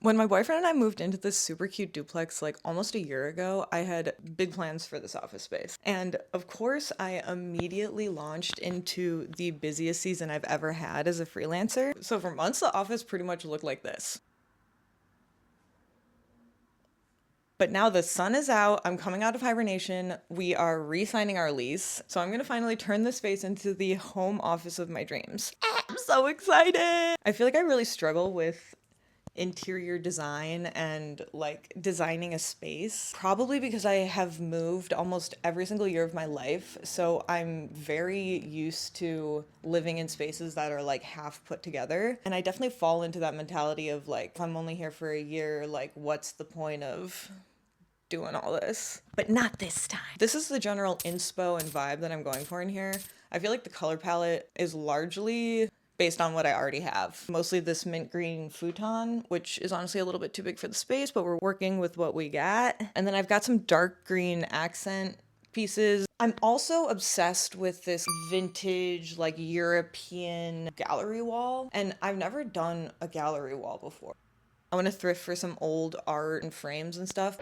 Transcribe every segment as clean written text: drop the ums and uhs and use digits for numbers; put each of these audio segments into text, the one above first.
When my boyfriend and I moved into this super cute duplex like almost a year ago, I had big plans for this office space. And of course, I immediately launched into the busiest season I've ever had as a freelancer. So for months, the office pretty much looked like this. But now the sun is out. I'm coming out of hibernation. We are re-signing our lease. So I'm going to finally turn this space into the home office of my dreams. I'm so excited. I feel like I really struggle with interior design and like designing a space, probably because I have moved almost every single year of my life, so I'm very used to living in spaces that are like half put together, and I definitely fall into that mentality of like, if I'm only here for a year, like what's the point of doing all this? But not this time. This is the general inspo and vibe that I'm going for in here. I feel like the color palette is largely based on what I already have. Mostly this mint green futon, which is honestly a little bit too big for the space, but we're working with what we got. And then I've got some dark green accent pieces. I'm also obsessed with this vintage, like European gallery wall, and I've never done a gallery wall before. I want to thrift for some old art and frames and stuff.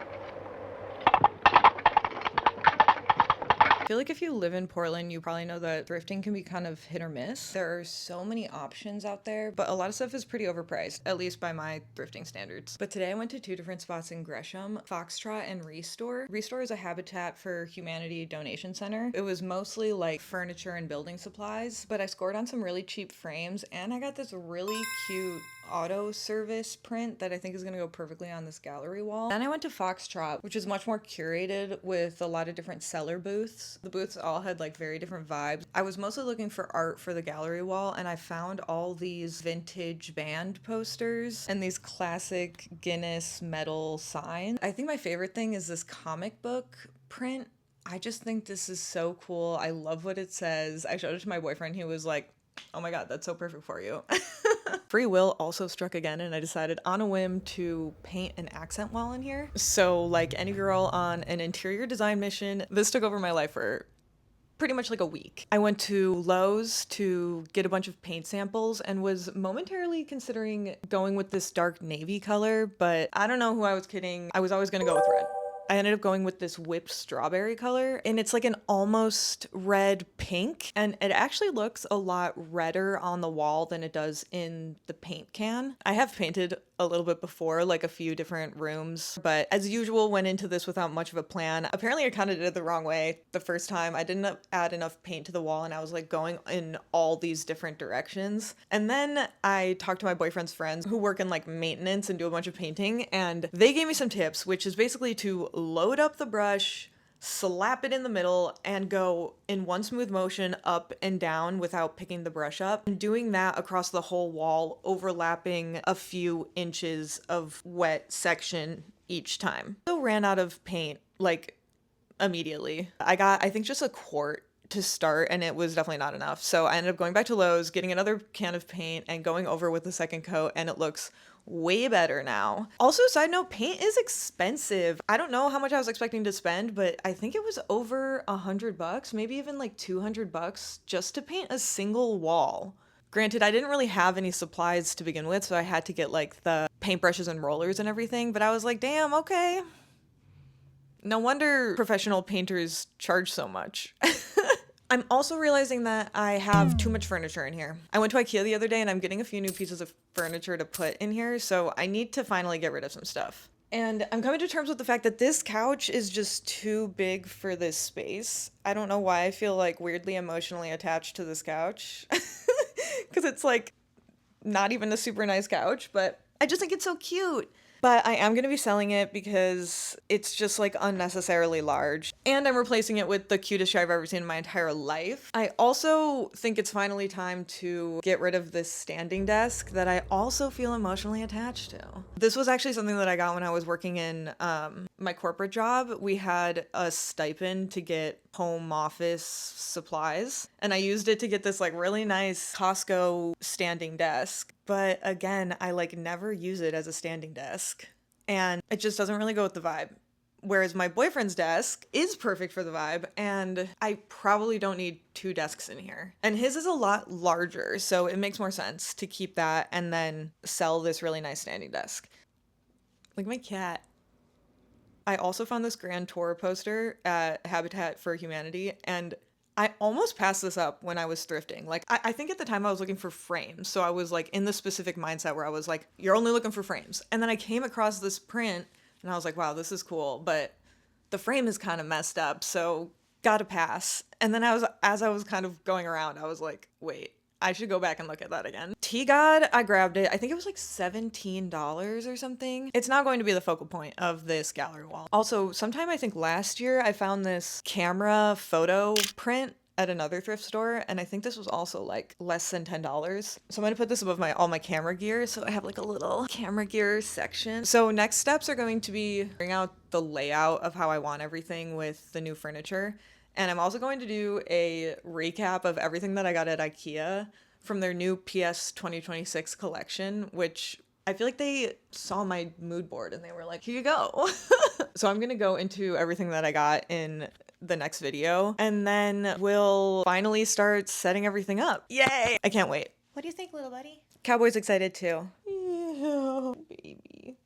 I feel like if you live in Portland, you probably know that thrifting can be kind of hit or miss. There are so many options out there, but a lot of stuff is pretty overpriced, at least by my thrifting standards. But today I went to two different spots in Gresham, Foxtrot and Restore. Restore is a Habitat for Humanity donation center. It was mostly like furniture and building supplies, but I scored on some really cheap frames, and I got this really cute auto service print that I think is gonna go perfectly on this gallery wall. Then I went to Foxtrot, which is much more curated with a lot of different seller booths. The booths all had like very different vibes. I was mostly looking for art for the gallery wall, and I found all these vintage band posters and these classic Guinness metal signs. I think my favorite thing is this comic book print. I just think this is so cool. I love what it says. I showed it to my boyfriend. He was like, oh my God, that's so perfect for you. Free will also struck again, and I decided on a whim to paint an accent wall in here. So like any girl on an interior design mission, this took over my life for pretty much like a week. I went to Lowe's to get a bunch of paint samples and was momentarily considering going with this dark navy color, but I don't know who I was kidding. I was always gonna go with red. I ended up going with this whipped strawberry color, and it's like an almost red pink, and it actually looks a lot redder on the wall than it does in the paint can. I have painted a little bit before, like a few different rooms, but as usual went into this without much of a plan. Apparently I kind of did it the wrong way the first time. I didn't add enough paint to the wall, and I was like going in all these different directions. And then I talked to my boyfriend's friends who work in like maintenance and do a bunch of painting, and they gave me some tips, which is basically to load up the brush, slap it in the middle, and go in one smooth motion up and down without picking the brush up, and doing that across the whole wall, overlapping a few inches of wet section each time. So ran out of paint like immediately. I got, I think, just a quart to start, and it was definitely not enough. So I ended up going back to Lowe's, getting another can of paint, and going over with the second coat, and it looks way better now. Also, side note, paint is expensive. I don't know how much I was expecting to spend, but I think it was over $100, maybe even like $200 just to paint a single wall. Granted, I didn't really have any supplies to begin with, so I had to get like the paintbrushes and rollers and everything, but I was like, damn, okay. No wonder professional painters charge so much. I'm also realizing that I have too much furniture in here. I went to IKEA the other day, and I'm getting a few new pieces of furniture to put in here, so I need to finally get rid of some stuff. And I'm coming to terms with the fact that this couch is just too big for this space. I don't know why I feel like weirdly emotionally attached to this couch. Because it's like not even a super nice couch, but I just think it's so cute. But I am going to be selling it because it's just like unnecessarily large. And I'm replacing it with the cutest chair I've ever seen in my entire life. I also think it's finally time to get rid of this standing desk that I also feel emotionally attached to. This was actually something that I got when I was working in my corporate job. We had a stipend to get home office supplies, and I used it to get this like really nice Costco standing desk. But again, I like never use it as a standing desk, and it just doesn't really go with the vibe. Whereas my boyfriend's desk is perfect for the vibe, and I probably don't need two desks in here. And his is a lot larger, so it makes more sense to keep that and then sell this really nice standing desk. Like my cat. I also found this Grand Tour poster at Habitat for Humanity, and I almost passed this up when I was thrifting. Like, I think at the time I was looking for frames, so I was like in the specific mindset where I was like, you're only looking for frames. And then I came across this print, and I was like, wow, this is cool, but the frame is kind of messed up, so gotta pass. And then as I was kind of going around, I was like, wait, I should go back and look at that again. Tea God, I grabbed it. I think it was like $17 or something. It's not going to be the focal point of this gallery wall. Also, sometime I think last year, I found this camera photo print at another thrift store, and I think this was also like less than $10. So I'm gonna put this above all my camera gear, so I have like a little camera gear section. So next steps are going to be figuring out the layout of how I want everything with the new furniture. And I'm also going to do a recap of everything that I got at IKEA from their new PS 2026 collection, which I feel like they saw my mood board and they were like, here you go. So I'm going to go into everything that I got in the next video, and then we'll finally start setting everything up. Yay! I can't wait. What do you think, little buddy? Cowboy's excited too. Yeah, baby.